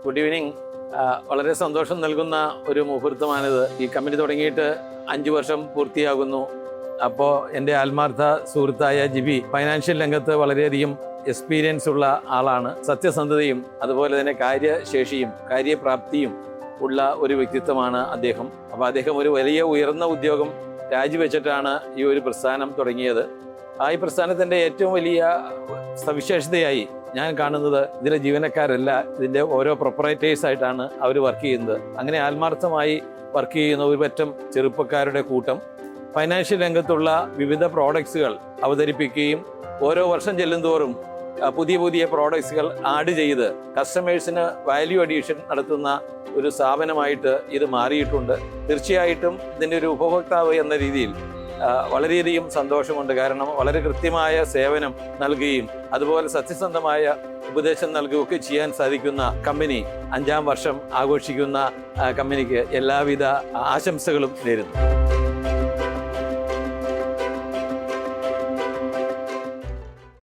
Good evening. വളരെ സന്തോഷം നൽകുന്ന ഒരു മുഹൂർത്തമാണിത്. ഈ കമ്പനി തുടങ്ങിയിട്ട് 5 വർഷം പൂർത്തിയാകുന്നു. അപ്പോൾ എൻ്റെ ആത്മാർത്ഥ സുഹൃത്തായ ജിബി ഫൈനാൻഷ്യൽ രംഗത്ത് വളരെയധികം എക്സ്പീരിയൻസ് ഉള്ള ആളാണ്. സത്യസന്ധതയും അതുപോലെ തന്നെ കാര്യശേഷിയും കാര്യപ്രാപ്തിയും ഉള്ള ഒരു വ്യക്തിത്വമാണ് അദ്ദേഹം. അപ്പോൾ അദ്ദേഹം ഒരു വലിയ ഉയർന്ന ഉദ്യോഗം രാജിവെച്ചിട്ടാണ് ഈ ഒരു പ്രസ്ഥാനം തുടങ്ങിയത്. ഈ പ്രസ്ഥാനത്തിൻ്റെ ഏറ്റവും വലിയ സവിശേഷതയായി ഞാൻ കാണുന്നത് ഇതിലെ ജീവനക്കാരല്ല, ഇതിൻ്റെ ഓരോ പ്രൊപ്പറേറ്റേഴ്സായിട്ടാണ് അവർ വർക്ക് ചെയ്യുന്നത്. അങ്ങനെ ആത്മാർത്ഥമായി വർക്ക് ചെയ്യുന്ന ഒരു പറ്റം ചെറുപ്പക്കാരുടെ കൂട്ടം ഫൈനാൻഷ്യൽ രംഗത്തുള്ള വിവിധ പ്രോഡക്ട്സുകൾ അവതരിപ്പിക്കുകയും ഓരോ വർഷം ചെല്ലുന്തോറും പുതിയ പുതിയ പ്രോഡക്ട്സുകൾ ആഡ് ചെയ്ത് കസ്റ്റമേഴ്സിന് വാല്യൂ അഡീഷൻ നടത്തുന്ന ഒരു സ്ഥാപനമായിട്ട് ഇത് മാറിയിട്ടുണ്ട്. തീർച്ചയായിട്ടും ഇതിൻ്റെ ഒരു ഉപഭോക്താവ് എന്ന രീതിയിൽ വളരെയധികം സന്തോഷമുണ്ട്. കാരണം വളരെ കൃത്യമായ സേവനം നൽകുകയും അതുപോലെ സത്യസന്ധമായ ഉപദേശം നൽകുകയൊക്കെ ചെയ്യാൻ സാധിക്കുന്ന കമ്പനി 5-ാം വർഷം ആഘോഷിക്കുന്ന കമ്പനിക്ക് എല്ലാവിധ ആശംസകളും നേരുന്നു.